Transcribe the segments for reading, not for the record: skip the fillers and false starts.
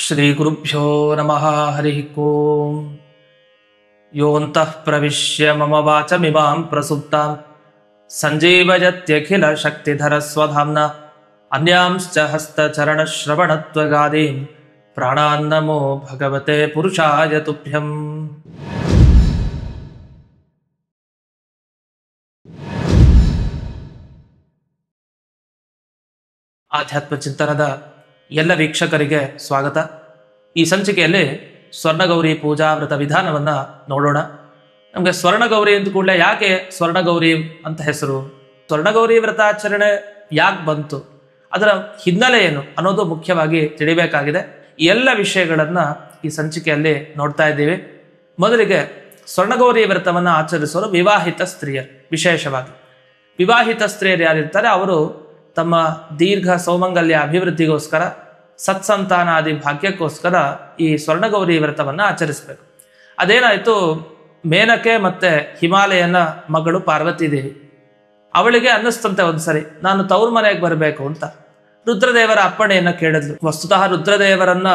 ಶ್ರೀ ಗುರುಭ್ಯೋ ನಮಃ ಹರಿ ಓಂ. ಯೋऽन्तಃ ಪ್ರವಿಶ್ಯ ಮಮ ವಾಚಮಿಮಾಂ ಪ್ರಸುಪ್ತಾಂ ಸಂಜೀವಯತ್ಯಖಿಲ ಶಕ್ತಿಧರ ಸ್ವಧಾಮ್ನ ಅನ್ಯಾಂಶ್ಚ ಹಸ್ತಚರಣಶ್ರವಣತ್ವಗಾದೀನ್ ಪ್ರಾಣಾನ್ನಮೋ ಭಗವತೆ ಪುರುಷಾಯ ತುಭ್ಯಂ. ಆಧ್ಯಾತ್ಮ ಚಿಂತನದ ಎಲ್ಲ ವೀಕ್ಷಕರಿಗೆ ಸ್ವಾಗತ. ಈ ಸಂಚಿಕೆಯಲ್ಲಿ ಸ್ವರ್ಣಗೌರಿ ಪೂಜಾ ವ್ರತ ವಿಧಾನವನ್ನು ನೋಡೋಣ. ನಮಗೆ ಸ್ವರ್ಣಗೌರಿ ಅಂತ ಕೂಡಲೇ ಯಾಕೆ ಸ್ವರ್ಣಗೌರಿ ಅಂತ ಹೆಸರು, ಸ್ವರ್ಣಗೌರಿ ವ್ರತಾಚರಣೆ ಯಾಕೆ ಬಂತು, ಅದರ ಹಿನ್ನೆಲೆ ಏನು ಅನ್ನೋದು ಮುಖ್ಯವಾಗಿ ತಿಳಿಬೇಕಾಗಿದೆ. ಈ ಎಲ್ಲ ವಿಷಯಗಳನ್ನು ಈ ಸಂಚಿಕೆಯಲ್ಲಿ ನೋಡ್ತಾ ಇದ್ದೀವಿ. ಮೊದಲಿಗೆ ಸ್ವರ್ಣಗೌರಿ ವ್ರತವನ್ನು ಆಚರಿಸೋರು ವಿವಾಹಿತ ಸ್ತ್ರೀಯರು. ವಿಶೇಷವಾಗಿ ವಿವಾಹಿತ ಸ್ತ್ರೀಯರು ಯಾರಿರ್ತಾರೆ ಅವರು ತಮ್ಮ ದೀರ್ಘ ಸೌಮಂಗಲ್ಯ ಅಭಿವೃದ್ಧಿಗೋಸ್ಕರ, ಸತ್ಸಂತಾನಾದಿ ಭಾಗ್ಯಕ್ಕೋಸ್ಕರ ಈ ಸ್ವರ್ಣಗೌರಿ ವ್ರತವನ್ನು ಆಚರಿಸಬೇಕು. ಅದೇನಾಯಿತು, ಮೇನಕೆ ಮತ್ತು ಹಿಮಾಲಯನ ಮಗಳು ಪಾರ್ವತಿ ದೇವಿ, ಅವಳಿಗೆ ಅನ್ನಿಸ್ತಂತೆ ಒಂದ್ಸರಿ ನಾನು ತವ್ರ ಮನೆಗೆ ಬರಬೇಕು ಅಂತ. ರುದ್ರದೇವರ ಅಪ್ಪಣೆಯನ್ನು ಕೇಳಿದ್ಲು. ವಸ್ತುತಃ ರುದ್ರದೇವರನ್ನ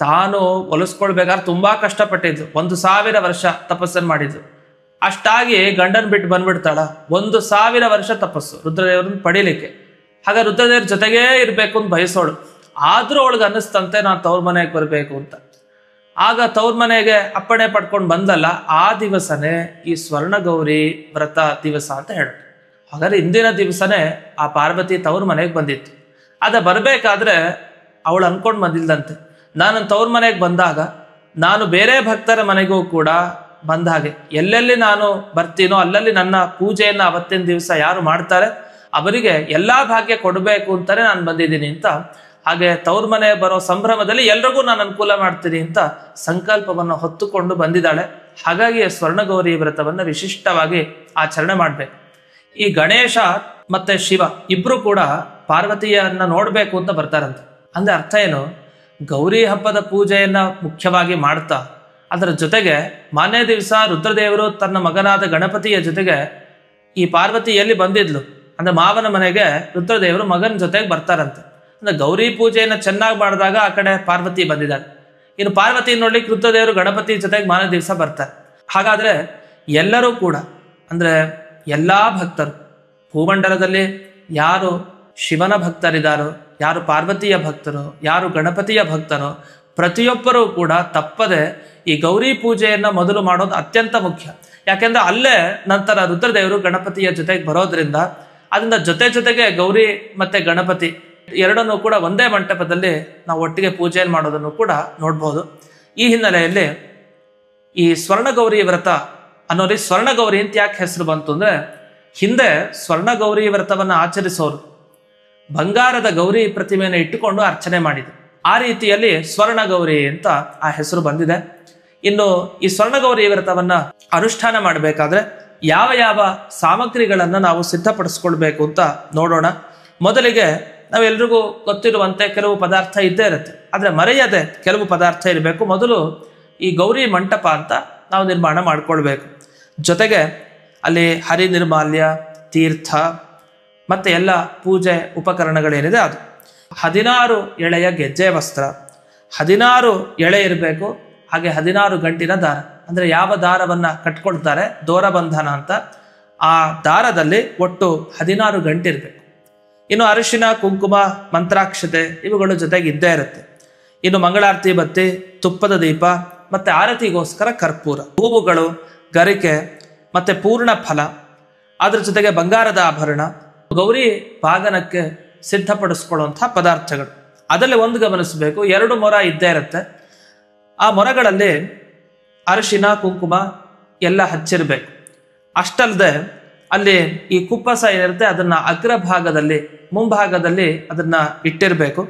ತಾನು ಒಲಿಸ್ಕೊಳ್ಬೇಕಾದ್ರೆ ತುಂಬಾ ಕಷ್ಟಪಟ್ಟಿದ್ಲು. 1000 ವರ್ಷ ತಪಸ್ಸನ್ನು ಮಾಡಿದ್ಲು. ಅಷ್ಟಾಗಿ ಗಂಡನ್ ಬಿಟ್ಟು ಬಂದ್ಬಿಡ್ತಾಳ. 1000 ವರ್ಷ ತಪಸ್ಸು ರುದ್ರದೇವರನ್ನ ಪಡೀಲಿಕ್ಕೆ. ಹಾಗೆ ರುದ್ರದೇವ್ರ ಜೊತೆಗೇ ಇರಬೇಕು ಅಂತ ಬಯಸೋಳು. ಆದ್ರೂ ಅವಳಿಗೆ ಅನ್ನಿಸ್ತಂತೆ ನಾನು ತವ್ರ ಮನೆಗೆ ಬರಬೇಕು ಅಂತ. ಆಗ ತವ್ರ ಮನೆಗೆ ಅಪ್ಪಣೆ ಪಡ್ಕೊಂಡು ಬಂದಲ್ಲ, ಆ ದಿವಸನೇ ಈ ಸ್ವರ್ಣಗೌರಿ ವ್ರತ ದಿವಸ ಅಂತ ಹೇಳೋದು. ಹಾಗಾದ್ರೆ ಇಂದಿನ ದಿವಸನೇ ಆ ಪಾರ್ವತಿ ತವ್ರ ಮನೆಗೆ ಬಂದಿತ್ತು. ಅದ ಬರಬೇಕಾದ್ರೆ ಅವಳು ಅನ್ಕೊಂಡು ಬಂದಿಲ್ದಂತೆ, ನಾನು ತವ್ರ ಮನೆಗೆ ಬಂದಾಗ ನಾನು ಬೇರೆ ಭಕ್ತರ ಮನೆಗೂ ಕೂಡ ಬಂದ ಹಾಗೆ ಎಲ್ಲೆಲ್ಲಿ ನಾನು ಬರ್ತೀನೋ ಅಲ್ಲಲ್ಲಿ ನನ್ನ ಪೂಜೆಯನ್ನು ಅವತ್ತಿನ ದಿವಸ ಯಾರು ಮಾಡ್ತಾರೆ ಅವರಿಗೆ ಎಲ್ಲಾ ಭಾಗ್ಯ ಕೊಡಬೇಕು ಅಂತಾನೆ ನಾನು ಬಂದಿದ್ದೀನಿ ಅಂತ. ಹಾಗೆ ತವ್ರ ಮನೆ ಬರೋ ಸಂಭ್ರಮದಲ್ಲಿ ಎಲ್ರಿಗೂ ನಾನು ಅನುಕೂಲ ಮಾಡ್ತೀನಿ ಅಂತ ಸಂಕಲ್ಪವನ್ನು ಹೊತ್ತುಕೊಂಡು ಬಂದಿದ್ದಾಳೆ. ಹಾಗಾಗಿ ಸ್ವರ್ಣಗೌರಿ ವ್ರತವನ್ನು ವಿಶಿಷ್ಟವಾಗಿ ಆಚರಣೆ ಮಾಡ್ಬೇಕು. ಈ ಗಣೇಶ ಮತ್ತೆ ಶಿವ ಇಬ್ರು ಕೂಡ ಪಾರ್ವತಿಯನ್ನ ನೋಡ್ಬೇಕು ಅಂತ ಬರ್ತಾರಂತೆ. ಅಂದ್ರೆ ಅರ್ಥ ಏನು, ಗೌರಿ ಹಬ್ಬದ ಪೂಜೆಯನ್ನ ಮುಖ್ಯವಾಗಿ ಮಾಡ್ತಾ ಅದರ ಜೊತೆಗೆ ಮಾನ್ಯ ದಿವಸ ರುದ್ರದೇವರು ತನ್ನ ಮಗನಾದ ಗಣಪತಿಯ ಜೊತೆಗೆ ಈ ಪಾರ್ವತಿ ಎಲ್ಲಿ ಬಂದಿದ್ಲು ಅಂದ್ರೆ ಮಾವನ ಮನೆಗೆ ರುದ್ರದೇವರು ಮಗನ ಜೊತೆಗೆ ಬರ್ತಾರಂತೆ. ಅಂದ್ರೆ ಗೌರಿ ಪೂಜೆಯನ್ನು ಚೆನ್ನಾಗಿ ಮಾಡಿದಾಗ ಆ ಕಡೆ ಪಾರ್ವತಿ ಬಂದಿದ್ದಾರೆ. ಇನ್ನು ಪಾರ್ವತಿ ನೋಡ್ಲಿಕ್ಕೆ ರುದ್ರದೇವರು ಗಣಪತಿ ಜೊತೆಗೆ ಮಾನ್ಯ ದಿವಸ ಬರ್ತಾರೆ. ಹಾಗಾದ್ರೆ ಎಲ್ಲರೂ ಕೂಡ ಅಂದ್ರೆ ಎಲ್ಲಾ ಭಕ್ತರು ಭೂಮಂಡಲದಲ್ಲಿ ಯಾರು ಶಿವನ ಭಕ್ತರಿದ್ದಾರೋ, ಯಾರು ಪಾರ್ವತಿಯ ಭಕ್ತರು, ಯಾರು ಗಣಪತಿಯ ಭಕ್ತರು, ಪ್ರತಿಯೊಬ್ಬರೂ ಕೂಡ ತಪ್ಪದೆ ಈ ಗೌರಿ ಪೂಜೆಯನ್ನ ಮೊದಲು ಮಾಡೋದು ಅತ್ಯಂತ ಮುಖ್ಯ. ಯಾಕೆಂದ್ರೆ ಅಲ್ಲೇ ನಂತರ ರುದ್ರದೇವರು ಗಣಪತಿಯ ಜೊತೆಗೆ ಬರೋದ್ರಿಂದ ಅದರಿಂದ ಜೊತೆಗೆ ಗೌರಿ ಮತ್ತೆ ಗಣಪತಿ ಎರಡನ್ನೂ ಕೂಡ ಒಂದೇ ಮಂಟಪದಲ್ಲಿ ನಾವು ಒಟ್ಟಿಗೆ ಪೂಜೆಯನ್ನು ಮಾಡೋದನ್ನು ಕೂಡ ನೋಡ್ಬೋದು. ಈ ಹಿನ್ನೆಲೆಯಲ್ಲಿ ಈ ಸ್ವರ್ಣಗೌರಿ ವ್ರತ ಅನ್ನೋರಿ ಸ್ವರ್ಣಗೌರಿ ಅಂತ ಯಾಕೆ ಹೆಸರು ಬಂತು ಅಂದ್ರೆ, ಹಿಂದೆ ಸ್ವರ್ಣಗೌರಿ ವ್ರತವನ್ನು ಆಚರಿಸೋರು ಬಂಗಾರದ ಗೌರಿ ಪ್ರತಿಮೆಯನ್ನು ಇಟ್ಟುಕೊಂಡು ಅರ್ಚನೆ ಮಾಡಿದ್ರು. ಆ ರೀತಿಯಲ್ಲಿ ಸ್ವರ್ಣಗೌರಿ ಅಂತ ಆ ಹೆಸರು ಬಂದಿದೆ. ಇನ್ನು ಈ ಸ್ವರ್ಣಗೌರಿ ವ್ರತವನ್ನ ಅನುಷ್ಠಾನ ಮಾಡಬೇಕಾದ್ರೆ ಯಾವ ಯಾವ ಸಾಮಗ್ರಿಗಳನ್ನ ನಾವು ಸಿದ್ಧಪಡಿಸ್ಕೊಳ್ಬೇಕು ಅಂತ ನೋಡೋಣ. ಮೊದಲಿಗೆ ನಾವೆಲ್ರಿಗೂ ಗೊತ್ತಿರುವಂತೆ ಕೆಲವು ಪದಾರ್ಥ ಇದ್ದೇ ಇರುತ್ತೆ, ಆದ್ರೆ ಮರೆಯದೆ ಕೆಲವು ಪದಾರ್ಥ ಇರಬೇಕು. ಮೊದಲು ಈ ಗೌರಿ ಮಂಟಪ ಅಂತ ನಾವು ನಿರ್ಮಾಣ ಮಾಡ್ಕೊಳ್ಬೇಕು. ಜೊತೆಗೆ ಅಲ್ಲಿ ಹರಿ ನಿರ್ಮಾಲ್ಯ, ತೀರ್ಥ ಮತ್ತೆ ಎಲ್ಲ ಪೂಜೆ ಉಪಕರಣಗಳೇನಿದೆ ಅದು, 16 ಎಳೆಯ ಗೆಜ್ಜೆ ವಸ್ತ್ರ, 16 ಎಳೆ ಇರಬೇಕು. ಹಾಗೆ 16 ಗಂಟಿನ ದಾರ, ಅಂದ್ರೆ ಯಾವ ದಾರವನ್ನ ಕಟ್ಕೊಳ್ತಾರೆ ದೋರಬಂಧನ ಅಂತ, ಆ ದಾರದಲ್ಲಿ ಒಟ್ಟು 16 ಗಂಟೆ ಇರಬೇಕು. ಇನ್ನು ಅರಿಶಿನ, ಕುಂಕುಮ, ಮಂತ್ರಾಕ್ಷತೆ ಇವುಗಳು ಜೊತೆಗೆ ಇದ್ದೇ ಇರುತ್ತೆ. ಇನ್ನು ಮಂಗಳಾರತಿ ಬತ್ತಿ, ತುಪ್ಪದ ದೀಪ ಮತ್ತೆ ಆರತಿಗೋಸ್ಕರ ಕರ್ಪೂರ, ಹೂವುಗಳು, ಗರಿಕೆ ಮತ್ತೆ ಪೂರ್ಣ ಫಲ, ಅದ್ರ ಜೊತೆಗೆ ಬಂಗಾರದ ಆಭರಣ, ಗೌರಿ ಬಾಗನಕ್ಕೆ ಸಿದ್ಧಪಡಿಸ್ಕೊಳ್ಳುವಂತಹ ಪದಾರ್ಥಗಳು. ಅದರಲ್ಲಿ ಒಂದು ಗಮನಿಸಬೇಕು, 2 ಮೊರ ಇದ್ದೇ ಇರುತ್ತೆ. ಆ ಮೊರಗಳಲ್ಲಿ ಅರಿಶಿನ ಕುಂಕುಮ ಎಲ್ಲ ಹಚ್ಚಿರ್ಬೇಕು. ಅಷ್ಟಲ್ಲದೆ ಅಲ್ಲಿ ಈ ಕುಪ್ಪಸ ಏನಿರುತ್ತೆ ಅದನ್ನ ಅಗ್ರಭಾಗದಲ್ಲಿ ಮುಂಭಾಗದಲ್ಲಿ ಅದನ್ನ ಇಟ್ಟಿರ್ಬೇಕು.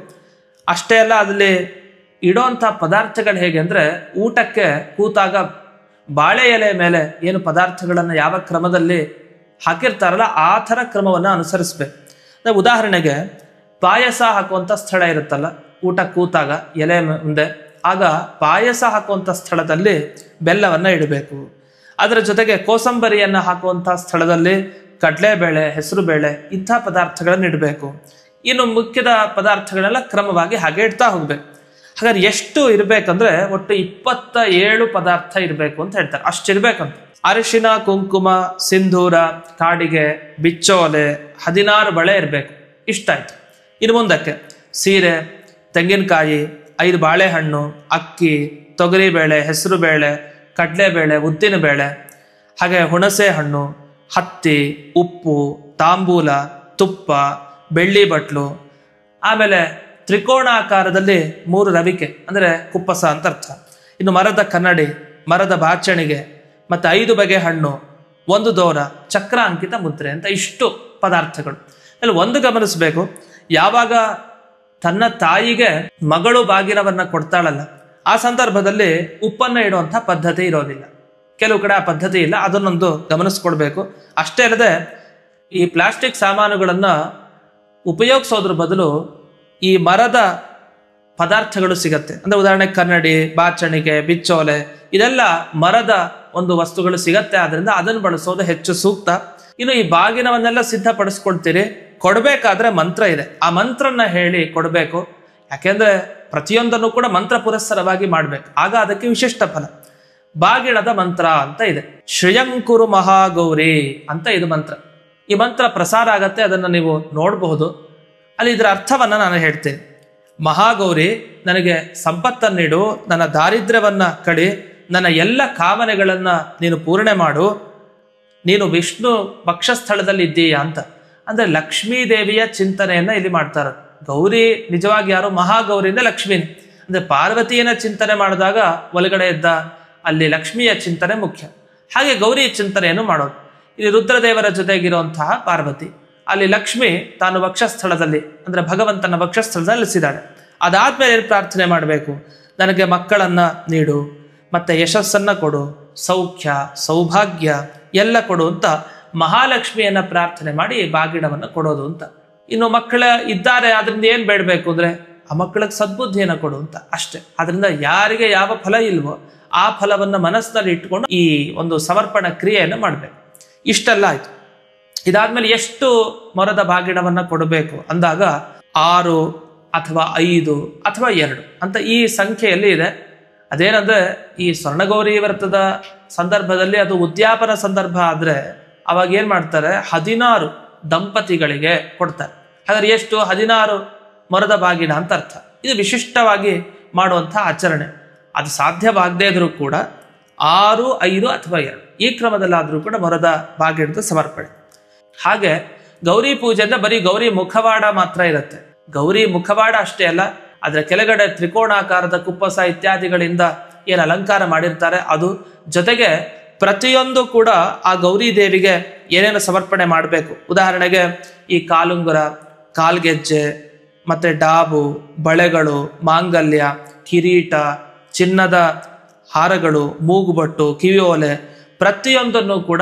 ಅಷ್ಟೇ ಅಲ್ಲ, ಅದರಲ್ಲಿ ಇಡೋಂಥ ಪದಾರ್ಥಗಳು ಹೇಗೆ ಅಂದ್ರೆ, ಊಟಕ್ಕೆ ಕೂತಾಗ ಬಾಳೆ ಎಲೆ ಮೇಲೆ ಏನು ಪದಾರ್ಥಗಳನ್ನು ಯಾವ ಕ್ರಮದಲ್ಲಿ ಹಾಕಿರ್ತಾರಲ್ಲ ಆ ಥರ ಕ್ರಮವನ್ನು ಅನುಸರಿಸ್ಬೇಕು. ಉದಾಹರಣೆಗೆ ಪಾಯಸ ಹಾಕುವಂಥ ಸ್ಥಳ ಇರುತ್ತಲ್ಲ ಊಟ ಕೂತಾಗ ಎಲೆ ಮುಂದೆ, ಆಗ ಪಾಯಸ ಹಾಕುವಂಥ ಸ್ಥಳದಲ್ಲಿ ಬೆಲ್ಲವನ್ನು ಇಡಬೇಕು. ಅದರ ಜೊತೆಗೆ ಕೋಸಂಬರಿಯನ್ನು ಹಾಕುವಂಥ ಸ್ಥಳದಲ್ಲಿ ಕಡಲೆಬೇಳೆ, ಹೆಸರು ಬೇಳೆ ಇಂಥ ಪದಾರ್ಥಗಳನ್ನು ಇಡಬೇಕು. ಇನ್ನು ಮುಖ್ಯದ ಪದಾರ್ಥಗಳೆಲ್ಲ ಕ್ರಮವಾಗಿ ಹಾಗೆ ಇಡ್ತಾ ಹೋಗ್ಬೇಕು. ಹಾಗಾದ್ರೆ ಎಷ್ಟು ಇರ್ಬೇಕಂದ್ರೆ ಒಟ್ಟು 27 ಪದಾರ್ಥ ಇರಬೇಕು ಅಂತ ಹೇಳ್ತಾರೆ. ಅಷ್ಟಿರ್ಬೇಕಂತ. ಅರಿಶಿನ, ಕುಂಕುಮ, ಸಿಂಧೂರ, ಕಾಡಿಗೆ, ಬಿಚ್ಚೋಲೆ, 16 ಬಳೆ ಇರಬೇಕು. ಇಷ್ಟಾಯ್ತು. ಇನ್ನು ಮುಂದಕ್ಕೆ ಸೀರೆ, ತೆಂಗಿನಕಾಯಿ, 5 ಬಾಳೆಹಣ್ಣು, ಅಕ್ಕಿ, ತೊಗರಿಬೇಳೆ, ಹೆಸರು ಬೇಳೆ, ಕಡಲೆಬೇಳೆ, ಉದ್ದಿನ ಬೇಳೆ, ಹಾಗೆ ಹುಣಸೆ ಹಣ್ಣು, ಹತ್ತಿ, ಉಪ್ಪು, ತಾಂಬೂಲ, ತುಪ್ಪ, ಬೆಳ್ಳಿ ಬಟ್ಲು, ಆಮೇಲೆ ತ್ರಿಕೋಣಾಕಾರದಲ್ಲಿ 3 ರವಿಕೆ ಅಂದರೆ ಕುಪ್ಪಸ ಅಂತ ಅರ್ಥ. ಇನ್ನು ಮರದ ಕನ್ನಡಿ, ಮರದ ಬಾಚಣಿಗೆ, ಮತ್ತು 5 ಬಗೆ ಹಣ್ಣು, 1 ದೋರ, ಚಕ್ರ ಅಂಕಿತ ಮುದ್ರೆ ಅಂತ ಇಷ್ಟು ಪದಾರ್ಥಗಳು. ಅಲ್ಲಿ ಒಂದು ಗಮನಿಸಬೇಕು, ಯಾವಾಗ ತನ್ನ ತಾಯಿಗೆ ಮಗಳು ಬಾಗಿನವನ್ನ ಕೊಡ್ತಾಳಲ್ಲ, ಆ ಸಂದರ್ಭದಲ್ಲಿ ಉಪ್ಪನ್ನ ಇಡುವಂಥ ಪದ್ಧತಿ ಇರೋದಿಲ್ಲ. ಕೆಲವು ಕಡೆ ಆ ಪದ್ಧತಿ ಇಲ್ಲ, ಅದನ್ನೊಂದು ಗಮನಿಸ್ಕೊಡ್ಬೇಕು. ಅಷ್ಟೇ ಅಲ್ಲದೆ ಈ ಪ್ಲಾಸ್ಟಿಕ್ ಸಾಮಾನುಗಳನ್ನ ಉಪಯೋಗಿಸೋದ್ರ ಬದಲು ಈ ಮರದ ಪದಾರ್ಥಗಳು ಸಿಗತ್ತೆ. ಅಂದ್ರೆ ಉದಾಹರಣೆಗೆ ಕನ್ನಡಿ, ಬಾಚಣಿಗೆ, ಬಿಚ್ಚೋಲೆ, ಇದೆಲ್ಲ ಮರದ ಒಂದು ವಸ್ತುಗಳು ಸಿಗತ್ತೆ. ಆದ್ರಿಂದ ಅದನ್ನು ಬಳಸೋದು ಹೆಚ್ಚು ಸೂಕ್ತ. ಇನ್ನು ಈ ಬಾಗಿನವನ್ನೆಲ್ಲ ಸಿದ್ಧಪಡಿಸ್ಕೊಳ್ತೀರಿ, ಕೊಡ್ಬೇಕಾದ್ರೆ ಮಂತ್ರ ಇದೆ, ಆ ಮಂತ್ರನ ಹೇಳಿ ಕೊಡಬೇಕು. ಯಾಕೆಂದ್ರೆ ಪ್ರತಿಯೊಂದನ್ನು ಕೂಡ ಮಂತ್ರ ಪುರಸ್ಸರವಾಗಿ ಮಾಡ್ಬೇಕು, ಆಗ ಅದಕ್ಕೆ ವಿಶಿಷ್ಟ ಫಲ. ಬಾಗಿಣದ ಮಂತ್ರ ಅಂತ ಇದೆ, ಶ್ರೇಯಂಕುರು ಮಹಾಗೌರಿ ಅಂತ ಇದು ಮಂತ್ರ. ಈ ಮಂತ್ರ ಪ್ರಸಾರ ಆಗತ್ತೆ, ಅದನ್ನು ನೀವು ನೋಡಬಹುದು. ಅಲ್ಲಿ ಇದರ ಅರ್ಥವನ್ನ ನಾನು ಹೇಳ್ತೇನೆ. ಮಹಾಗೌರಿ, ನನಗೆ ಸಂಪತ್ತನ್ನಿಡು, ನನ್ನ ದಾರಿದ್ರ್ಯವನ್ನ ಕಡಿ, ನನ್ನ ಎಲ್ಲ ಕಾಮನೆಗಳನ್ನ ನೀನು ಪೂರ್ಣೆ ಮಾಡು, ನೀನು ವಿಷ್ಣು ವಕ್ಷಸ್ಥಳದಲ್ಲಿ ಇದ್ದೀಯಾ ಅಂತ. ಅಂದ್ರೆ ಲಕ್ಷ್ಮೀ ದೇವಿಯ ಚಿಂತನೆಯನ್ನ ಇಲ್ಲಿ ಮಾಡ್ತಾರೆ. ಗೌರಿ ನಿಜವಾಗಿ ಯಾರು? ಮಹಾಗೌರಿಯಿಂದ ಲಕ್ಷ್ಮೀನೇ. ಅಂದ್ರೆ ಪಾರ್ವತಿಯನ್ನ ಚಿಂತನೆ ಮಾಡಿದಾಗ ಒಳಗಡೆ ಇದ್ದ ಅಲ್ಲಿ ಲಕ್ಷ್ಮಿಯ ಚಿಂತನೆ ಮುಖ್ಯ. ಹಾಗೆ ಗೌರಿಯ ಚಿಂತನೆಯನ್ನು ಮಾಡೋದು. ಇಲ್ಲಿ ರುದ್ರದೇವರ ಜೊತೆಗಿರುವಂತಹ ಪಾರ್ವತಿ, ಅಲ್ಲಿ ಲಕ್ಷ್ಮಿ ತಾನು ವಕ್ಷಸ್ಥಳದಲ್ಲಿ ಅಂದ್ರೆ ಭಗವಂತನ ವಕ್ಷಸ್ಥಳದಲ್ಲಿ ನೆಲೆಸಿದ್ದಾಳೆ. ಅದಾದ್ಮೇಲೆ ಏನು ಪ್ರಾರ್ಥನೆ ಮಾಡಬೇಕು? ನನಗೆ ಮಕ್ಕಳನ್ನ ನೀಡು, ಮತ್ತೆ ಯಶಸ್ಸನ್ನ ಕೊಡು, ಸೌಖ್ಯ ಸೌಭಾಗ್ಯ ಎಲ್ಲ ಕೊಡು ಅಂತ ಮಹಾಲಕ್ಷ್ಮಿಯನ್ನ ಪ್ರಾರ್ಥನೆ ಮಾಡಿ ಬಾಗಿಣವನ್ನು ಕೊಡೋದು ಅಂತ. ಇನ್ನು ಮಕ್ಕಳ ಇದ್ದಾರೆ, ಅದರಿಂದ ಏನ್ ಬೇಡಬೇಕು ಅಂದ್ರೆ ಆ ಮಕ್ಕಳಿಗೆ ಸದ್ಬುದ್ಧಿಯನ್ನು ಕೊಡು ಅಂತ ಅಷ್ಟೇ. ಅದರಿಂದ ಯಾರಿಗೆ ಯಾವ ಫಲ ಇಲ್ವೋ ಆ ಫಲವನ್ನ ಮನಸ್ಸಿನಲ್ಲಿ ಇಟ್ಕೊಂಡು ಈ ಒಂದು ಸಮರ್ಪಣಾ ಕ್ರಿಯೆಯನ್ನು ಮಾಡಬೇಕು. ಇಷ್ಟೆಲ್ಲ ಆಯ್ತು. ಇದಾದ್ಮೇಲೆ ಎಷ್ಟು ಮೊರದ ಬಾಗಿಣವನ್ನ ಕೊಡಬೇಕು ಅಂದಾಗ 6 ಅಥವಾ 5 ಅಥವಾ 2 ಅಂತ ಈ ಸಂಖ್ಯೆಯಲ್ಲಿ ಇದೆ. ಅದೇನಂದ್ರೆ ಈ ಸ್ವರ್ಣಗೌರಿ ವ್ರತದ ಸಂದರ್ಭದಲ್ಲಿ ಅದು ಉದ್ಯಾಪನ ಸಂದರ್ಭ ಆದ್ರೆ ಅವಾಗ ಏನ್ ಮಾಡ್ತಾರೆ, 16 ದಂಪತಿಗಳಿಗೆ ಕೊಡ್ತಾರೆ. ಹಾಗಾದ್ರೆ ಎಷ್ಟು? 16 ಮೊರದ ಬಾಗಿಣ ಅಂತ ಅರ್ಥ. ಇದು ವಿಶಿಷ್ಟವಾಗಿ ಮಾಡುವಂತಹ ಆಚರಣೆ. ಅದು ಸಾಧ್ಯವಾಗದೇ ಇದ್ರೂ ಕೂಡ 6, 5 ಅಥವಾ 2 ಈ ಕ್ರಮದಲ್ಲಾದ್ರೂ ಕೂಡ ಮೊರದ ಬಾಗಿಣದ ಸಮರ್ಪಣೆ. ಹಾಗೆ ಗೌರಿ ಪೂಜೆಯಿಂದ ಬರೀ ಗೌರಿ ಮುಖವಾಡ ಮಾತ್ರ ಇರುತ್ತೆ. ಗೌರಿ ಮುಖವಾಡ ಅಷ್ಟೇ ಅಲ್ಲ, ಅದರ ಕೆಳಗಡೆ ತ್ರಿಕೋಣಾಕಾರದ ಕುಪ್ಪಸ ಇತ್ಯಾದಿಗಳಿಂದ ಏನು ಅಲಂಕಾರ ಮಾಡಿರ್ತಾರೆ ಅದು, ಜೊತೆಗೆ ಪ್ರತಿಯೊಂದು ಕೂಡ ಆ ಗೌರಿ ದೇವಿಗೆ ಏನೇನು ಸಮರ್ಪಣೆ ಮಾಡಬೇಕು. ಉದಾಹರಣೆಗೆ ಈ ಕಾಲುಂಗುರ, ಕಾಲ್ಗೆಜ್ಜೆ, ಮತ್ತೆ ಡಾಬು, ಬಳೆಗಳು, ಮಾಂಗಲ್ಯ, ಕಿರೀಟ, ಚಿನ್ನದ ಹಾರಗಳು, ಮೂಗುಬಟ್ಟು, ಕಿವಿಯೋಲೆ, ಪ್ರತಿಯೊಂದನ್ನು ಕೂಡ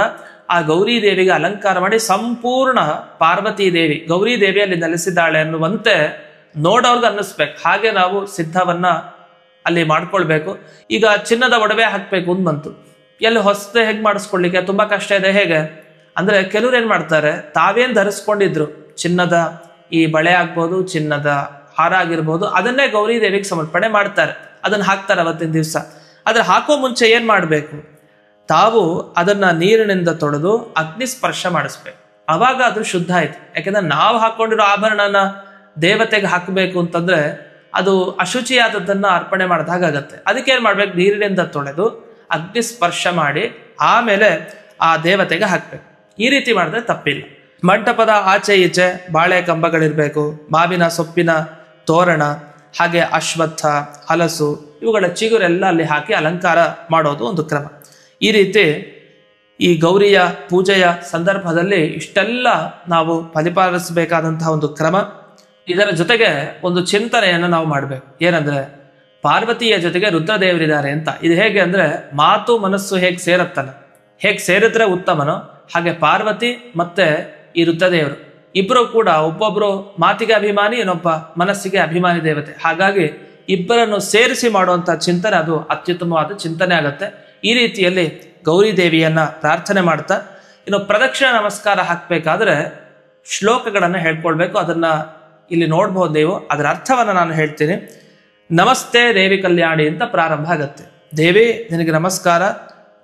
ಆ ಗೌರಿ ದೇವಿಗೆ ಅಲಂಕಾರ ಮಾಡಿ ಸಂಪೂರ್ಣ ಪಾರ್ವತಿ ದೇವಿ, ಗೌರಿ ದೇವಿಯಲ್ಲಿ ನೆಲೆಸಿದ್ದಾಳೆ ಅನ್ನುವಂತೆ ನೋಡೋರ್ಗೆ ಅನ್ನಿಸ್ಬೇಕು. ಹಾಗೆ ನಾವು ಸಿದ್ಧವನ್ನ ಅಲ್ಲಿ ಮಾಡ್ಕೊಳ್ಬೇಕು. ಈಗ ಚಿನ್ನದ ಒಡವೆ ಹಾಕ್ಬೇಕು ಅಂತ ಬಂತು, ಎಲ್ಲಿ ಹೊಸದೆ ಹೇಗೆ ಮಾಡಿಸ್ಕೊಳ್ಳಿಕ್ಕೆ ತುಂಬಾ ಕಷ್ಟ ಇದೆ. ಹೇಗೆ ಅಂದ್ರೆ ಕೆಲವ್ರು ಏನ್ ಮಾಡ್ತಾರೆ, ತಾವೇನ್ ಧರಿಸ್ಕೊಂಡಿದ್ರು ಚಿನ್ನದ ಈ ಬಳೆ ಆಗ್ಬೋದು, ಚಿನ್ನದ ಹಾರ ಆಗಿರ್ಬೋದು, ಅದನ್ನೇ ಗೌರಿ ದೇವಿಗೆ ಸಮರ್ಪಣೆ ಮಾಡ್ತಾರೆ, ಅದನ್ನ ಹಾಕ್ತಾರೆ ಅವತ್ತಿನ ದಿವಸ. ಆದ್ರೆ ಹಾಕೋ ಮುಂಚೆ ಏನ್ ಮಾಡ್ಬೇಕು, ತಾವು ಅದನ್ನ ನೀರಿನಿಂದ ತೊಳೆದು ಅಗ್ನಿ ಸ್ಪರ್ಶ ಮಾಡಿಸ್ಬೇಕು. ಅವಾಗ ಅದು ಶುದ್ಧ ಆಯ್ತು. ಯಾಕಂದ್ರೆ ನಾವು ಹಾಕೊಂಡಿರೋ ಆಭರಣನ ದೇವತೆಗೆ ಹಾಕಬೇಕು ಅಂತಂದ್ರೆ ಅದು ಅಶುಚಿಯಾದದ್ದನ್ನ ಅರ್ಪಣೆ ಮಾಡಿದ ಹಾಗಾಗತ್ತೆ. ಅದಕ್ಕೆ ಏನ್ ಮಾಡ್ಬೇಕು, ನೀರಿನಿಂದ ತೊಳೆದು ಅಗ್ನಿ ಸ್ಪರ್ಶ ಮಾಡಿ ಆಮೇಲೆ ಆ ದೇವತೆಗೆ ಹಾಕ್ಬೇಕು. ಈ ರೀತಿ ಮಾಡಿದ್ರೆ ತಪ್ಪಿಲ್ಲ. ಮಂಟಪದ ಆಚೆ ಈಚೆ ಬಾಳೆ ಕಂಬಗಳಿರ್ಬೇಕು, ಮಾವಿನ ಸೊಪ್ಪಿನ ತೋರಣ, ಹಾಗೆ ಅಶ್ವತ್ಥ, ಹಲಸು ಇವುಗಳ ಚಿಗುರೆಲ್ಲ ಅಲ್ಲಿ ಹಾಕಿ ಅಲಂಕಾರ ಮಾಡೋದು ಒಂದು ಕ್ರಮ. ಈ ರೀತಿ ಈ ಗೌರಿಯ ಪೂಜೆಯ ಸಂದರ್ಭದಲ್ಲಿ ಇಷ್ಟೆಲ್ಲ ನಾವು ಪರಿಪಾಲಿಸಬೇಕಾದಂತಹ ಒಂದು ಕ್ರಮ. ಇದರ ಜೊತೆಗೆ ಒಂದು ಚಿಂತನೆಯನ್ನು ನಾವು ಮಾಡಬೇಕು. ಏನಂದ್ರೆ ಪಾರ್ವತಿಯ ಜೊತೆಗೆ ರುದ್ರದೇವರಿದ್ದಾರೆ ಅಂತ. ಇದು ಹೇಗೆ ಅಂದ್ರೆ ಮಾತು ಮನಸ್ಸು ಹೇಗೆ ಸೇರತ್ತಲ್ಲ, ಹೇಗೆ ಸೇರಿದ್ರೆ ಉತ್ತಮನೋ ಹಾಗೆ ಪಾರ್ವತಿ ಮತ್ತೆ ಈ ರುದ್ರದೇವರು ಇಬ್ಬರು ಕೂಡ ಒಬ್ಬೊಬ್ರು ಮಾತಿಗೆ ಅಭಿಮಾನಿ, ಇನ್ನೊಬ್ಬ ಮನಸ್ಸಿಗೆ ಅಭಿಮಾನಿ ದೇವತೆ. ಹಾಗಾಗಿ ಇಬ್ಬರನ್ನು ಸೇರಿಸಿ ಮಾಡುವಂತ ಚಿಂತನೆ ಅದು ಅತ್ಯುತ್ತಮವಾದ ಚಿಂತನೆ ಆಗತ್ತೆ. ಈ ರೀತಿಯಲ್ಲಿ ಗೌರಿ ದೇವಿಯನ್ನ ಪ್ರಾರ್ಥನೆ ಮಾಡ್ತಾ ಇನ್ನು ಪ್ರದಕ್ಷಿಣ ನಮಸ್ಕಾರ ಹಾಕ್ಬೇಕಾದ್ರೆ ಶ್ಲೋಕಗಳನ್ನ ಹೇಳ್ಕೊಳ್ಬೇಕು. ಅದನ್ನ ಇಲ್ಲಿ ನೋಡ್ಬೋದು ನೀವು. ಅದರ ಅರ್ಥವನ್ನ ನಾನು ಹೇಳ್ತೀನಿ. ನಮಸ್ತೆ ದೇವಿ ಕಲ್ಯಾಣಿ ಅಂತ ಪ್ರಾರಂಭ ಆಗತ್ತೆ. ದೇವಿ ನಿನಗೆ ನಮಸ್ಕಾರ,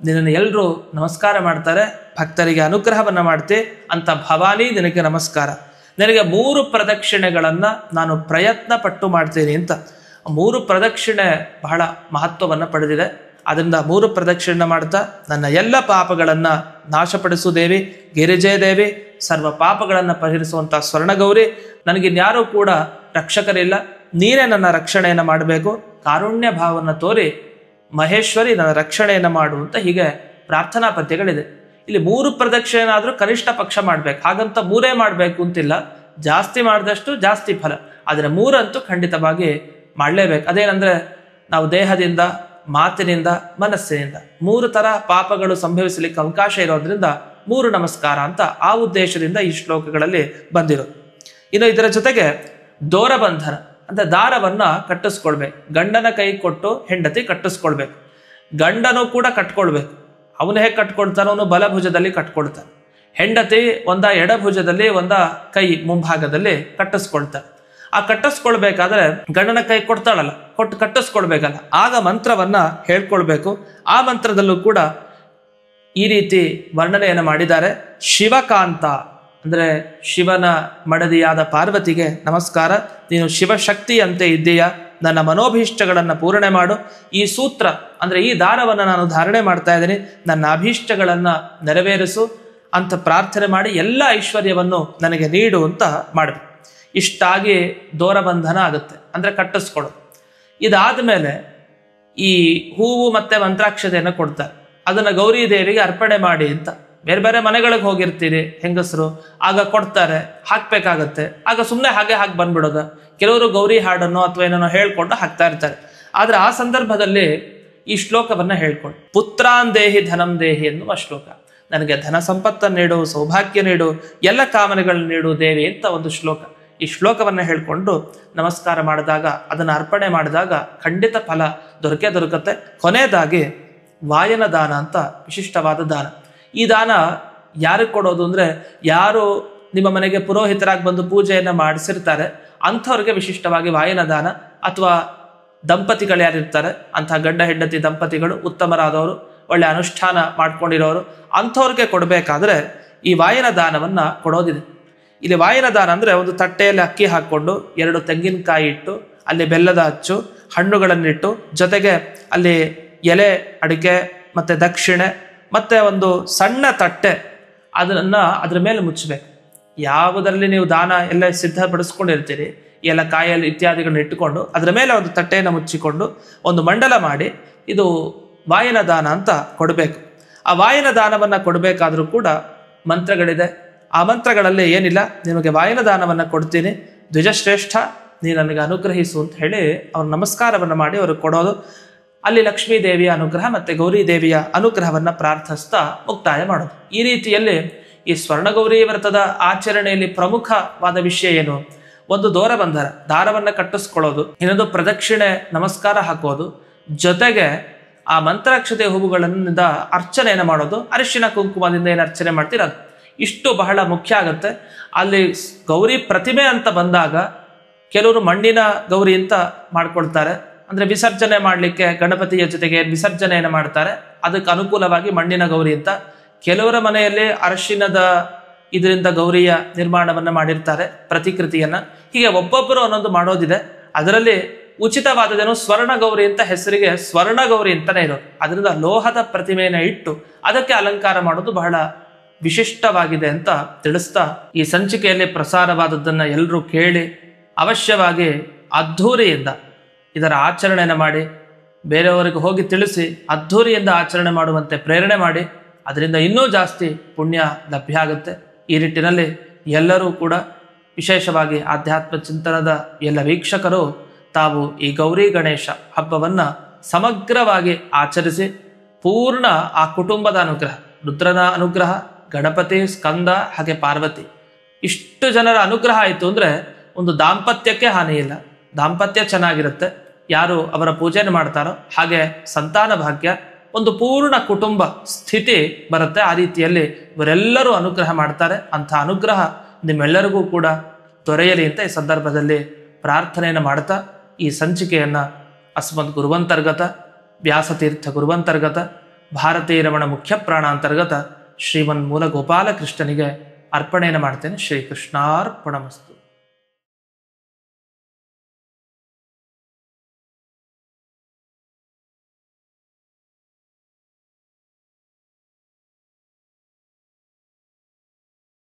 ನಿನ್ನನ್ನು ಎಲ್ಲರೂ ನಮಸ್ಕಾರ ಮಾಡ್ತಾರೆ, ಭಕ್ತರಿಗೆ ಅನುಗ್ರಹವನ್ನ ಮಾಡ್ತೆ ಅಂತ ಭವಾನಿ ನಿನಗೆ ನಮಸ್ಕಾರ. ನನಗೆ 3 ಪ್ರದಕ್ಷಿಣೆಗಳನ್ನು ನಾನು ಪ್ರಯತ್ನ ಪಟ್ಟು ಮಾಡ್ತೀನಿ ಅಂತ. 3 ಪ್ರದಕ್ಷಿಣೆ ಬಹಳ ಮಹತ್ವವನ್ನು ಪಡೆದಿದೆ. ಅದರಿಂದ 3 ಪ್ರದಕ್ಷಿಣೆ ಮಾಡ್ತಾ ನನ್ನ ಎಲ್ಲ ಪಾಪಗಳನ್ನು ನಾಶಪಡಿಸು ದೇವಿ, ಗಿರಿಜೆ ದೇವಿ, ಸರ್ವ ಪಾಪಗಳನ್ನು ಪರಿಹರಿಸುವಂಥ ಸ್ವರ್ಣಗೌರಿ, ನನಗಿನ್ಯಾರೂ ಕೂಡ ರಕ್ಷಕರಿಲ್ಲ, ನೀನೇ ನನ್ನ ರಕ್ಷಣೆಯನ್ನು ಮಾಡಬೇಕು, ಕಾರುಣ್ಯ ಭಾವವನ್ನು ತೋರಿ ಮಹೇಶ್ವರಿ ನನ್ನ ರಕ್ಷಣೆಯನ್ನು ಮಾಡು ಅಂತ ಹೀಗೆ ಪ್ರಾರ್ಥನಾ ಪದ್ಯಗಳಿದೆ. ಇಲ್ಲಿ 3 ಪ್ರದಕ್ಷಿಣೆನಾದರೂ ಕನಿಷ್ಠ ಪಕ್ಷ ಮಾಡ್ಬೇಕು, ಹಾಗಂತ 3 ಮಾಡಬೇಕು ಅಂತಿಲ್ಲ, ಜಾಸ್ತಿ ಮಾಡಿದಷ್ಟು ಜಾಸ್ತಿ ಫಲ. ಆದರೆ 3 ಅಂತೂ ಖಂಡಿತವಾಗಿ ಮಾಡಲೇಬೇಕು. ಅದೇನಂದ್ರೆ ನಾವು ದೇಹದಿಂದ, ಮಾತಿನಿಂದ, ಮನಸ್ಸಿನಿಂದ 3 ಥರ ಪಾಪಗಳು ಸಂಭವಿಸಲಿಕ್ಕೆ ಅವಕಾಶ ಇರೋದ್ರಿಂದ 3 ನಮಸ್ಕಾರ ಅಂತ ಆ ಉದ್ದೇಶದಿಂದ ಈ ಶ್ಲೋಕಗಳಲ್ಲಿ ಬಂದಿರೋದು. ಇನ್ನು ಇದರ ಜೊತೆಗೆ ದೋರಬಂಧನ ಅಂದ್ರೆ ದಾರವನ್ನ ಕಟ್ಟಿಸ್ಕೊಳ್ಬೇಕು. ಗಂಡನ ಕೈ ಕೊಟ್ಟು ಹೆಂಡತಿ ಕಟ್ಟಿಸ್ಕೊಳ್ಬೇಕು. ಗಂಡನು ಕೂಡ ಕಟ್ಕೊಳ್ಬೇಕು. ಅವನು ಹೇಗೆ ಕಟ್ಕೊಳ್ತಾನೋ ಅವನು ಬಲಭುಜದಲ್ಲಿ ಕಟ್ಕೊಳ್ತಾನೆ, ಹೆಂಡತಿ ಒಂದ ಎಡಭುಜದಲ್ಲಿ, ಒಂದ ಕೈ ಮುಂಭಾಗದಲ್ಲಿ ಕಟ್ಟಿಸ್ಕೊಳ್ತಾನೆ. ಆ ಕಟ್ಟಿಸ್ಕೊಳ್ಬೇಕಾದ್ರೆ ಗಂಡನ ಕೈ ಕೊಡ್ತಾಳಲ್ಲ, ಕೊಟ್ಟು ಕಟ್ಟಿಸ್ಕೊಳ್ಬೇಕಲ್ಲ, ಆಗ ಮಂತ್ರವನ್ನ ಹೇಳ್ಕೊಳ್ಬೇಕು. ಆ ಮಂತ್ರದಲ್ಲೂ ಕೂಡ ಈ ರೀತಿ ವರ್ಣನೆಯನ್ನು ಮಾಡಿದ್ದಾರೆ. ಶಿವಕಾಂತ ಅಂದ್ರೆ ಶಿವನ ಮಡದಿಯಾದ ಪಾರ್ವತಿಗೆ ನಮಸ್ಕಾರ, ನೀನು ಶಿವಶಕ್ತಿಯಂತೆ ಇದ್ದೀಯಾ, ನನ್ನ ಮನೋಭೀಷ್ಟಗಳನ್ನು ಪೂರಣೆ ಮಾಡು. ಈ ಸೂತ್ರ ಅಂದ್ರೆ ಈ ದಾರವನ್ನು ನಾನು ಧಾರಣೆ ಮಾಡ್ತಾ ಇದ್ದೀನಿ, ನನ್ನ ಅಭೀಷ್ಟಗಳನ್ನು ನೆರವೇರಿಸು ಅಂತ ಪ್ರಾರ್ಥನೆ ಮಾಡಿ ಎಲ್ಲ ಐಶ್ವರ್ಯವನ್ನು ನನಗೆ ನೀಡು ಅಂತ ಮಾಡಬೇಕು. ಇಷ್ಟಾಗಿ ದೋರಬಂಧನ ಆಗುತ್ತೆ, ಅಂದ್ರೆ ಕಟ್ಟಿಸ್ಕೊಡು. ಇದಾದ ಮೇಲೆ ಈ ಹೂವು ಮತ್ತೆ ಮಂತ್ರಾಕ್ಷತೆಯನ್ನು ಕೊಡ್ತಾರೆ. ಅದನ್ನ ಗೌರಿ ದೇವಿಗೆ ಅರ್ಪಣೆ ಮಾಡಿ ಅಂತ. ಬೇರೆ ಬೇರೆ ಮನೆಗಳಿಗೆ ಹೋಗಿರ್ತೀರಿ ಹೆಂಗಸರು, ಆಗ ಕೊಡ್ತಾರೆ, ಹಾಕ್ಬೇಕಾಗತ್ತೆ. ಆಗ ಸುಮ್ಮನೆ ಹಾಗೆ ಹಾಕಿ ಬಂದ್ಬಿಡೋದು. ಕೆಲವರು ಗೌರಿ ಹಾಡನ್ನು ಅಥವಾ ಏನೋ ಹೇಳ್ಕೊಂಡು ಹಾಕ್ತಾ ಇರ್ತಾರೆ. ಆದ್ರೆ ಆ ಸಂದರ್ಭದಲ್ಲಿ ಈ ಶ್ಲೋಕವನ್ನ ಹೇಳ್ಕೊಂಡು, ಪುತ್ರಾನ್ ದೇಹಿ ಧನಂ ದೇಹಿ ಎನ್ನುವ ಶ್ಲೋಕ. ನನಗೆ ಧನ ಸಂಪತ್ತನ್ನು ನೀಡು, ಸೌಭಾಗ್ಯ ನೀಡು, ಎಲ್ಲ ಕಾಮನೆಗಳನ್ನ ನೀಡು ದೇವಿ ಅಂತ ಒಂದು ಶ್ಲೋಕ. ಈ ಶ್ಲೋಕವನ್ನ ಹೇಳ್ಕೊಂಡು ನಮಸ್ಕಾರ ಮಾಡಿದಾಗ, ಅದನ್ನು ಅರ್ಪಣೆ ಮಾಡಿದಾಗ ಖಂಡಿತ ಫಲ ದೊರಕುತ್ತೆ. ಕೊನೆಯದಾಗಿ ವಾಯನ ದಾನ ಅಂತ ವಿಶಿಷ್ಟವಾದ ದಾನ. ಈ ದಾನ ಯಾರಿಗೆ ಕೊಡೋದು ಅಂದ್ರೆ, ಯಾರು ನಿಮ್ಮ ಮನೆಗೆ ಪುರೋಹಿತರಾಗಿ ಬಂದು ಪೂಜೆಯನ್ನ ಮಾಡಿಸಿರ್ತಾರೆ ಅಂಥವ್ರಿಗೆ ವಿಶಿಷ್ಟವಾಗಿ ವಾಯನ ದಾನ, ಅಥವಾ ದಂಪತಿಗಳು ಯಾರಿರ್ತಾರೆ ಅಂಥ ಗಂಡ ಹೆಂಡತಿ ದಂಪತಿಗಳು ಉತ್ತಮರಾದವರು, ಒಳ್ಳೆ ಅನುಷ್ಠಾನ ಮಾಡ್ಕೊಂಡಿರೋರು, ಅಂಥವ್ರಿಗೆ ಕೊಡಬೇಕಾದ್ರೆ ಈ ವಾಯನ ದಾನವನ್ನ ಕೊಡೋದಿದೆ. ಇಲ್ಲಿ ವಾಯನ ದಾನ ಅಂದ್ರೆ ಒಂದು ತಟ್ಟೆಯಲ್ಲಿ ಅಕ್ಕಿ ಹಾಕೊಂಡು 2 ತೆಂಗಿನಕಾಯಿ ಇಟ್ಟು, ಅಲ್ಲಿ ಬೆಲ್ಲದ ಅಚ್ಚು, ಹಣ್ಣುಗಳನ್ನಿಟ್ಟು, ಜೊತೆಗೆ ಅಲ್ಲಿ ಎಲೆ ಅಡಿಕೆ ಮತ್ತೆ ದಕ್ಷಿಣೆ ಮತ್ತೆ ಒಂದು ಸಣ್ಣ ತಟ್ಟೆ, ಅದ್ರ ಮೇಲೆ ಮುಚ್ಚಬೇಕು. ಯಾವುದರಲ್ಲಿ ನೀವು ದಾನ ಎಲ್ಲ ಸಿದ್ಧಪಡಿಸ್ಕೊಂಡಿರ್ತೀರಿ, ಎಲ್ಲ ಕಾಯಲ್ಲಿ ಇತ್ಯಾದಿಗಳನ್ನ ಇಟ್ಟುಕೊಂಡು ಅದರ ಮೇಲೆ ಒಂದು ತಟ್ಟೆಯನ್ನು ಮುಚ್ಚಿಕೊಂಡು ಒಂದು ಮಂಡಲ ಮಾಡಿ ಇದು ವಾಯನ ದಾನ ಅಂತ ಕೊಡಬೇಕು. ಆ ವಾಯನ ದಾನವನ್ನ ಕೊಡಬೇಕಾದ್ರೂ ಕೂಡ ಮಂತ್ರಗಳಿದೆ. ಆ ಮಂತ್ರಗಳಲ್ಲಿ ಏನಿಲ್ಲ, ನಿಮಗೆ ವಾಯನ ದಾನವನ್ನ ಕೊಡ್ತೀನಿ, ದ್ವಿಜಶ್ರೇಷ್ಠ ನೀ ನನಗೆ ಅನುಗ್ರಹಿಸು ಅಂತ ಹೇಳಿ ಅವ್ರ ನಮಸ್ಕಾರವನ್ನ ಮಾಡಿ ಅವ್ರಿಗೆ ಕೊಡೋದು. ಅಲ್ಲಿ ಲಕ್ಷ್ಮೀ ದೇವಿಯ ಅನುಗ್ರಹ ಮತ್ತೆ ಗೌರಿ ದೇವಿಯ ಅನುಗ್ರಹವನ್ನ ಪ್ರಾರ್ಥಿಸ್ತಾ ಮುಕ್ತಾಯ ಮಾಡೋದು. ಈ ರೀತಿಯಲ್ಲಿ ಈ ಸ್ವರ್ಣಗೌರಿ ವ್ರತದ ಆಚರಣೆಯಲ್ಲಿ ಪ್ರಮುಖವಾದ ವಿಷಯ ಏನು? ಒಂದು ದೋರಬಂಧನ, ದಾರವನ್ನ ಕಟ್ಟಿಸ್ಕೊಳ್ಳೋದು, ಇನ್ನೊಂದು ಪ್ರದಕ್ಷಿಣೆ ನಮಸ್ಕಾರ ಹಾಕೋದು, ಜೊತೆಗೆ ಆ ಮಂತ್ರಾಕ್ಷತೆ ಹೂವುಗಳಿಂದ ಅರ್ಚನೆಯನ್ನು ಮಾಡೋದು, ಅರಿಶಿನ ಕುಂಕುಮದಿಂದ ಏನು ಅರ್ಚನೆ ಮಾಡ್ತೀರ ಅದು. ಇಷ್ಟು ಬಹಳ ಮುಖ್ಯ ಆಗುತ್ತೆ. ಅಲ್ಲಿ ಗೌರಿ ಪ್ರತಿಮೆ ಅಂತ ಬಂದಾಗ ಕೆಲವರು ಮಣ್ಣಿನ ಗೌರಿ ಅಂತ ಮಾಡ್ಕೊಳ್ತಾರೆ. ಅಂದ್ರೆ ವಿಸರ್ಜನೆ ಮಾಡಲಿಕ್ಕೆ ಗಣಪತಿಯ ಜೊತೆಗೆ ವಿಸರ್ಜನೆಯನ್ನು ಮಾಡ್ತಾರೆ, ಅದಕ್ಕೆ ಅನುಕೂಲವಾಗಿ ಮಣ್ಣಿನ ಗೌರಿ ಅಂತ. ಕೆಲವರ ಮನೆಯಲ್ಲಿ ಅರಿಶಿನದ ಇದರಿಂದ ಗೌರಿಯ ನಿರ್ಮಾಣವನ್ನ ಮಾಡಿರ್ತಾರೆ, ಪ್ರತಿಕೃತಿಯನ್ನ. ಹೀಗೆ ಒಬ್ಬೊಬ್ಬರು ಅನ್ನೊಂದು ಮಾಡೋದಿದೆ. ಅದರಲ್ಲಿ ಉಚಿತವಾದದೇನು ಸ್ವರ್ಣ ಗೌರಿ ಅಂತ ಹೆಸರಿಗೆ ಸ್ವರ್ಣ ಗೌರಿ ಅಂತಾನೆ ಇರೋದು. ಅದರಿಂದ ಲೋಹದ ಪ್ರತಿಮೆಯನ್ನು ಇಟ್ಟು ಅದಕ್ಕೆ ಅಲಂಕಾರ ಮಾಡೋದು ಬಹಳ ವಿಶಿಷ್ಟವಾಗಿದೆ ಅಂತ ತಿಳಿಸ್ತಾ, ಈ ಸಂಚಿಕೆಯಲ್ಲಿ ಪ್ರಸಾರವಾದದ್ದನ್ನ ಎಲ್ಲರೂ ಕೇಳಿ ಅವಶ್ಯವಾಗಿ ಅದ್ಧೂರಿಯಿಂದ ಇದರ ಆಚರಣೆಯನ್ನು ಮಾಡಿ, ಬೇರೆಯವರಿಗೆ ಹೋಗಿ ತಿಳಿಸಿ ಅದ್ಧೂರಿಯಿಂದ ಆಚರಣೆ ಮಾಡುವಂತೆ ಪ್ರೇರಣೆ ಮಾಡಿ, ಅದರಿಂದ ಇನ್ನೂ ಜಾಸ್ತಿ ಪುಣ್ಯ ಲಭ್ಯ ಆಗುತ್ತೆ. ಈ ನಿಟ್ಟಿನಲ್ಲಿ ಎಲ್ಲರೂ ಕೂಡ, ವಿಶೇಷವಾಗಿ ಆಧ್ಯಾತ್ಮ ಚಿಂತನದ ಎಲ್ಲ ವೀಕ್ಷಕರು ತಾವು ಈ ಗೌರಿ ಗಣೇಶ ಹಬ್ಬವನ್ನ ಸಮಗ್ರವಾಗಿ ಆಚರಿಸಿ ಪೂರ್ಣ ಆ ಕುಟುಂಬದ ಅನುಗ್ರಹ, ರುದ್ರನ ಅನುಗ್ರಹ, ಗಣಪತಿ, ಸ್ಕಂದ ಹಾಗೆ ಪಾರ್ವತಿ, ಇಷ್ಟು ಜನರ ಅನುಗ್ರಹ ಆಯಿತು ಅಂದ್ರೆ ಒಂದು ದಾಂಪತ್ಯಕ್ಕೆ ಹಾನಿ ಇಲ್ಲ, ದಾಂಪತ್ಯ ಚೆನ್ನಾಗಿರುತ್ತೆ. ಯಾರು ಅವರ ಪೂಜೆಯನ್ನು ಮಾಡ್ತಾರೋ ಹಾಗೆ ಸಂತಾನ ಭಾಗ್ಯ, ಒಂದು ಪೂರ್ಣ ಕುಟುಂಬ ಸ್ಥಿತಿ ಬರುತ್ತೆ. ಆ ರೀತಿಯಲ್ಲಿ ಇವರೆಲ್ಲರೂ ಅನುಗ್ರಹ ಮಾಡ್ತಾರೆ. ಅಂಥ ಅನುಗ್ರಹ ನಿಮ್ಮೆಲ್ಲರಿಗೂ ಕೂಡ ದೊರೆಯಲಿ ಅಂತ ಈ ಸಂದರ್ಭದಲ್ಲಿ ಪ್ರಾರ್ಥನೆಯನ್ನು ಮಾಡ್ತಾ ಈ ಸಂಚಿಕೆಯನ್ನ ಅಸ್ಮದ್ ಗುರುವಂತರ್ಗತ ವ್ಯಾಸತೀರ್ಥ ಗುರುವಂತರ್ಗತ ಭಾರತೀರಮಣ ಮುಖ್ಯ ಪ್ರಾಣಾಂತರ್ಗತ ಶ್ರೀಮನ್ ಮೂಲ ಗೋಪಾಲಕೃಷ್ಣನಿಗೆ ಅರ್ಪಣೆಯನ್ನು ಮಾಡ್ತೇನೆ. ಶ್ರೀಕೃಷ್ಣಾರ್ಪಣಮಸ್ತು.